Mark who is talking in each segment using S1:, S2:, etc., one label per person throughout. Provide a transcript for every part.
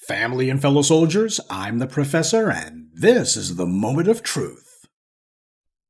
S1: Family and fellow soldiers, I'm the Professor, and this is the Moment of Truth.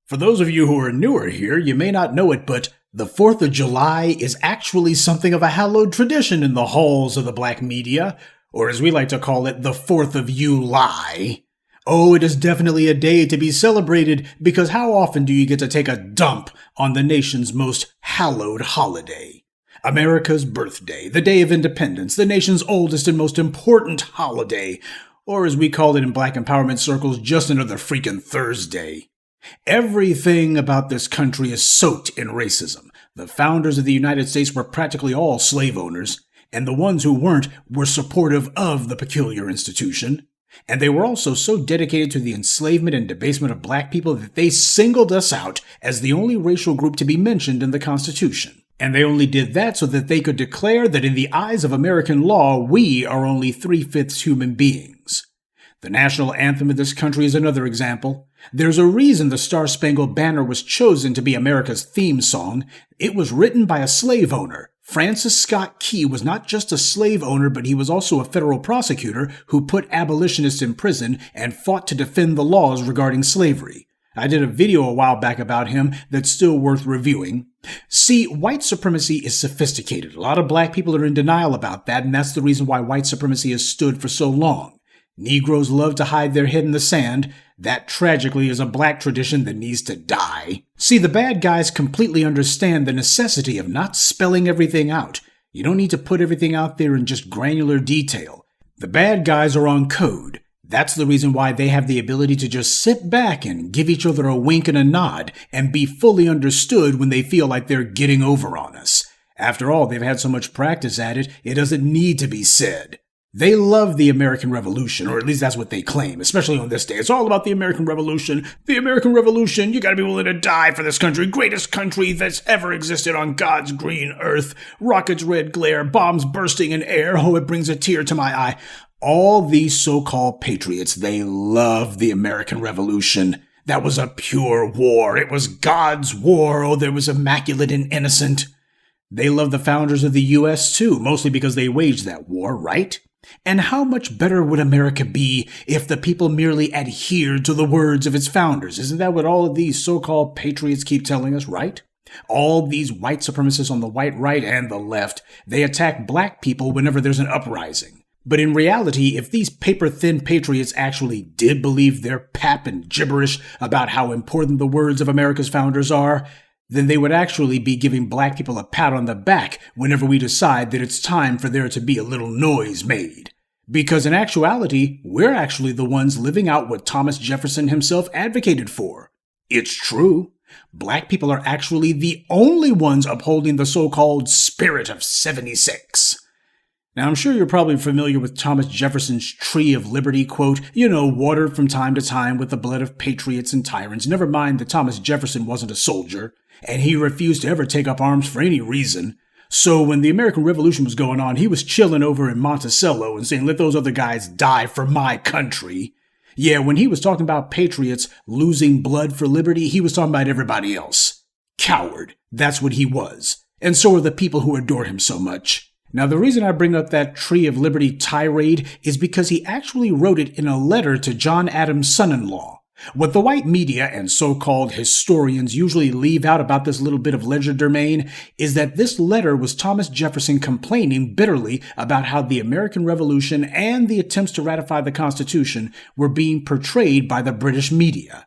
S1: For those of you who are newer here, you may not know it, but the 4th of July is actually something of a hallowed tradition in the halls of the black media, or as we like to call it, the 4th of You-Lie. Oh, it is definitely a day to be celebrated, because how often do you get to take a dump on the nation's most hallowed holiday? America's birthday, the Day of Independence, the nation's oldest and most important holiday, or as we call it in black empowerment circles, just another freaking Thursday. Everything about this country is soaked in racism. The founders of the United States were practically all slave owners, and the ones who weren't were supportive of the peculiar institution. And they were also so dedicated to the enslavement and debasement of black people that they singled us out as the only racial group to be mentioned in the Constitution. And they only did that so that they could declare that in the eyes of American law, we are only 3/5 human beings. The national anthem of this country is another example. There's a reason the Star-Spangled Banner was chosen to be America's theme song. It was written by a slave owner. Francis Scott Key was not just a slave owner, but he was also a federal prosecutor who put abolitionists in prison and fought to defend the laws regarding slavery. I did a video a while back about him that's still worth reviewing. See, white supremacy is sophisticated. A lot of black people are in denial about that, and that's the reason why white supremacy has stood for so long. Negroes love to hide their head in the sand. That tragically is a black tradition that needs to die. See, the bad guys completely understand the necessity of not spelling everything out. You don't need to put everything out there in just granular detail. The bad guys are on code. That's the reason why they have the ability to just sit back and give each other a wink and a nod and be fully understood when they feel like they're getting over on us. After all, they've had so much practice at it, it doesn't need to be said. They love the American Revolution, or at least that's what they claim, especially on this day. It's all about the American Revolution. The American Revolution, you gotta be willing to die for this country. Greatest country that's ever existed on God's green earth. Rockets' red glare, bombs bursting in air. Oh, it brings a tear to my eye. All these so-called patriots, they love the American Revolution. That was a pure war. It was God's war. Oh, there was immaculate and innocent. They love the founders of the U.S. too, mostly because they waged that war, right? And how much better would America be if the people merely adhered to the words of its founders? Isn't that what all of these so-called patriots keep telling us, right? All these white supremacists on the white right and the left, they attack black people whenever there's an uprising. But in reality, if these paper-thin patriots actually did believe their pap and gibberish about how important the words of America's founders are, then they would actually be giving black people a pat on the back whenever we decide that it's time for there to be a little noise made. Because in actuality, we're actually the ones living out what Thomas Jefferson himself advocated for. It's true. Black people are actually the only ones upholding the so-called spirit of '76. Now, I'm sure you're probably familiar with Thomas Jefferson's Tree of Liberty quote, watered from time to time with the blood of patriots and tyrants. Never mind that Thomas Jefferson wasn't a soldier, and he refused to ever take up arms for any reason. So when the American Revolution was going on, he was chilling over in Monticello and saying, let those other guys die for my country. Yeah, when he was talking about patriots losing blood for liberty, he was talking about everybody else. Coward. That's what he was. And so are the people who adore him so much. Now, the reason I bring up that Tree of Liberty tirade is because he actually wrote it in a letter to John Adams' son-in-law. What the white media and so-called historians usually leave out about this little bit of legerdemain is that this letter was Thomas Jefferson complaining bitterly about how the American Revolution and the attempts to ratify the Constitution were being portrayed by the British media.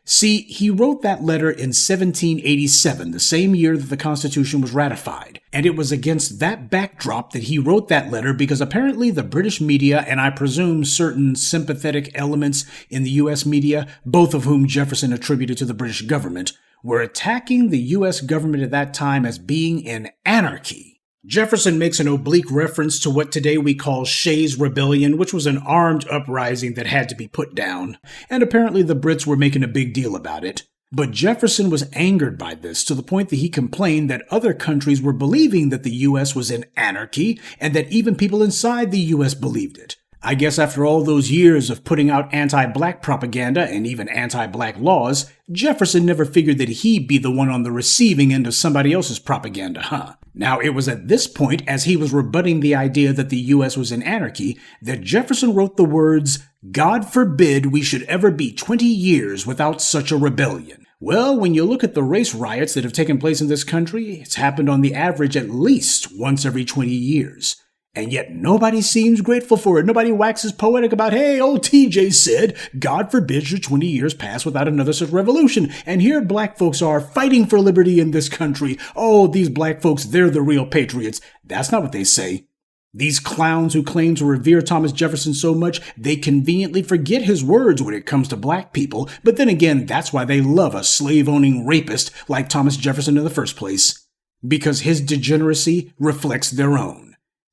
S1: See, he wrote that letter in 1787, the same year that the Constitution was ratified, and it was against that backdrop that he wrote that letter because apparently the British media, and I presume certain sympathetic elements in the U.S. media, both of whom Jefferson attributed to the British government, were attacking the U.S. government at that time as being in anarchy. Jefferson makes an oblique reference to what today we call Shays' Rebellion, which was an armed uprising that had to be put down, and apparently the Brits were making a big deal about it. But Jefferson was angered by this to the point that he complained that other countries were believing that the U.S. was in anarchy, and that even people inside the U.S. believed it. I guess after all those years of putting out anti-black propaganda and even anti-black laws, Jefferson never figured that he'd be the one on the receiving end of somebody else's propaganda, huh? Now, it was at this point, as he was rebutting the idea that the U.S. was in anarchy, that Jefferson wrote the words, "God forbid we should ever be 20 years without such a rebellion." Well, when you look at the race riots that have taken place in this country, it's happened on the average at least once every 20 years. And yet nobody seems grateful for it. Nobody waxes poetic about, hey, old TJ said, God forbid should 20 years pass without another such revolution. And here black folks are fighting for liberty in this country. Oh, these black folks, they're the real patriots. That's not what they say. These clowns who claim to revere Thomas Jefferson so much, they conveniently forget his words when it comes to black people. But then again, that's why they love a slave-owning rapist like Thomas Jefferson in the first place. Because his degeneracy reflects their own.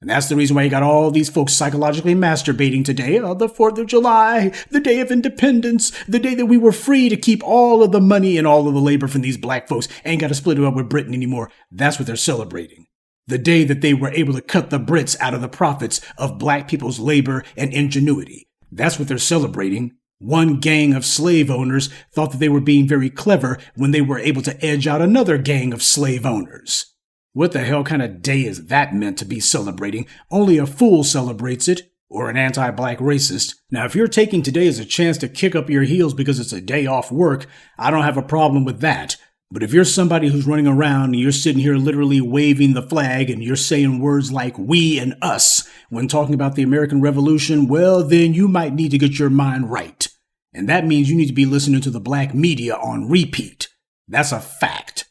S1: And that's the reason why you got all these folks psychologically masturbating today. Oh, the 4th of July, the day of independence, the day that we were free to keep all of the money and all of the labor from these black folks. Ain't got to split it up with Britain anymore. That's what they're celebrating. The day that they were able to cut the Brits out of the profits of black people's labor and ingenuity. That's what they're celebrating. One gang of slave owners thought that they were being very clever when they were able to edge out another gang of slave owners. What the hell kind of day is that meant to be celebrating? Only a fool celebrates it, or an anti-black racist. Now, if you're taking today as a chance to kick up your heels because it's a day off work, I don't have a problem with that. But if you're somebody who's running around and you're sitting here literally waving the flag and you're saying words like we and us when talking about the American Revolution, well, then you might need to get your mind right. And that means you need to be listening to the black media on repeat. That's a fact.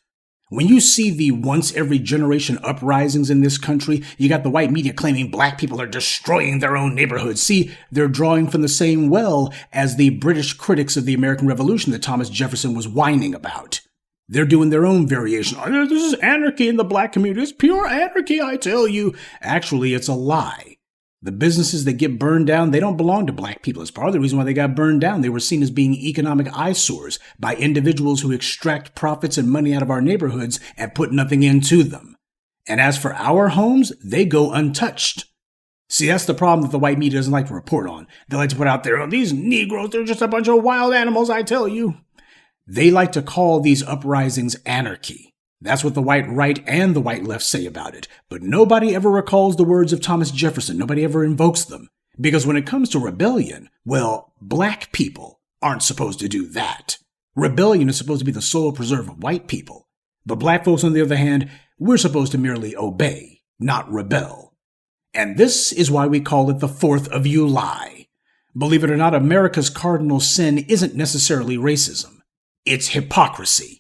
S1: When you see the once every generation uprisings in this country, you got the white media claiming black people are destroying their own neighborhoods. See, they're drawing from the same well as the British critics of the American Revolution that Thomas Jefferson was whining about. They're doing their own variation. Oh, this is anarchy in the black community. It's pure anarchy, I tell you. Actually, it's a lie. The businesses that get burned down, they don't belong to black people. It's part of the reason why they got burned down. They were seen as being economic eyesores by individuals who extract profits and money out of our neighborhoods and put nothing into them. And as for our homes, they go untouched. See, that's the problem that the white media doesn't like to report on. They like to put out there, oh, these Negroes, they're just a bunch of wild animals, I tell you. They like to call these uprisings anarchy. That's what the white right and the white left say about it. But nobody ever recalls the words of Thomas Jefferson. Nobody ever invokes them. Because when it comes to rebellion, well, black people aren't supposed to do that. Rebellion is supposed to be the sole preserve of white people. But black folks, on the other hand, we're supposed to merely obey, not rebel. And this is why we call it the 4th of July. Believe it or not, America's cardinal sin isn't necessarily racism. It's hypocrisy.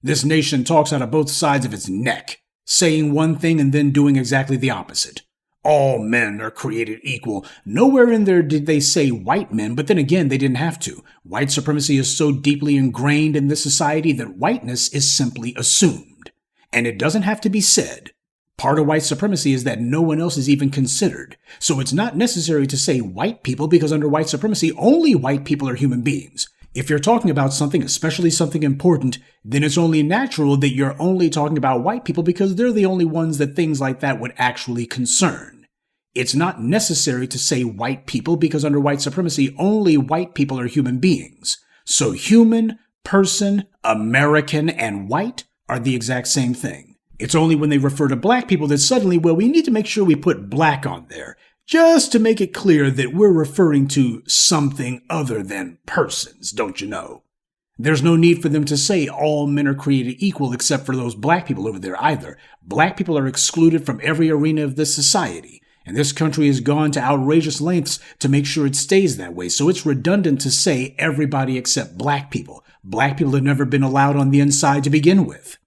S1: This nation talks out of both sides of its neck, saying one thing and then doing exactly the opposite. All men are created equal. Nowhere in there did they say white men, but then again, they didn't have to. White supremacy is so deeply ingrained in this society that whiteness is simply assumed. And it doesn't have to be said. Part of white supremacy is that no one else is even considered. So it's not necessary to say white people because under white supremacy, only white people are human beings. If you're talking about something, especially something important, then it's only natural that you're only talking about white people because they're the only ones that things like that would actually concern. It's not necessary to say white people because under white supremacy, only white people are human beings. So human, person, American, and white are the exact same thing. It's only when they refer to black people that suddenly, well, we need to make sure we put black on there. Just to make it clear that we're referring to something other than persons, don't you know? There's no need for them to say all men are created equal except for those black people over there either. Black people are excluded from every arena of this society, and this country has gone to outrageous lengths to make sure it stays that way, so it's redundant to say everybody except black people. Black people have never been allowed on the inside to begin with.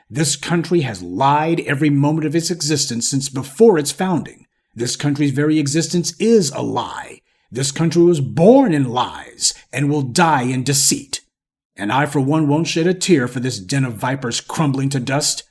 S1: This country has lied every moment of its existence since before its founding. This country's very existence is a lie. This country was born in lies and will die in deceit. And I, for one, won't shed a tear for this den of vipers crumbling to dust.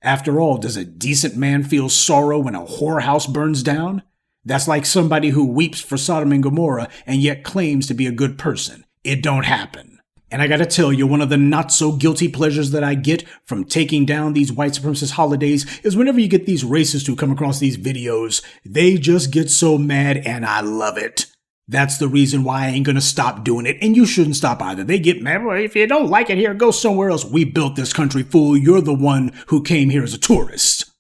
S1: After all, does a decent man feel sorrow when a whorehouse burns down? That's like somebody who weeps for Sodom and Gomorrah and yet claims to be a good person. It don't happen. And I gotta tell you, one of the not-so-guilty pleasures that I get from taking down these white supremacist holidays is whenever you get these racists who come across these videos, they just get so mad, and I love it. That's the reason why I ain't gonna stop doing it, and you shouldn't stop either. They get mad. Well, if you don't like it here, go somewhere else. We built this country, fool. You're the one who came here as a tourist.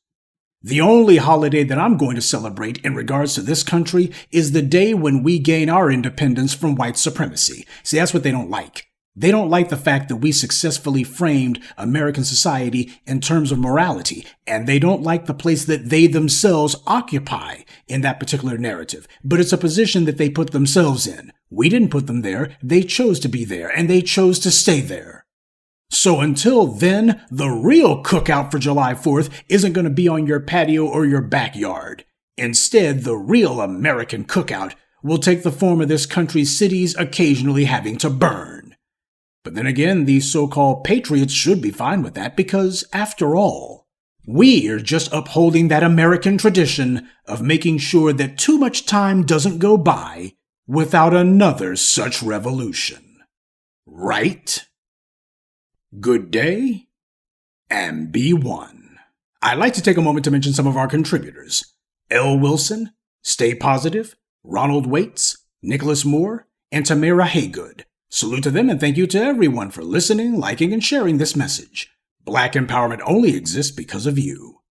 S1: The only holiday that I'm going to celebrate in regards to this country is the day when we gain our independence from white supremacy. See, that's what they don't like. They don't like the fact that we successfully framed American society in terms of morality, and they don't like the place that they themselves occupy in that particular narrative. But it's a position that they put themselves in. We didn't put them there. They chose to be there, and they chose to stay there. So until then, the real cookout for July 4th isn't going to be on your patio or your backyard. Instead, the real American cookout will take the form of this country's cities occasionally having to burn. But then again, these so-called patriots should be fine with that because, after all, we are just upholding that American tradition of making sure that too much time doesn't go by without another such revolution. Right? Good day, and be one. I'd like to take a moment to mention some of our contributors. L. Wilson, Stay Positive, Ronald Waits, Nicholas Moore, and Tamara Haygood. Salute to them and thank you to everyone for listening, liking, and sharing this message. Black empowerment only exists because of you.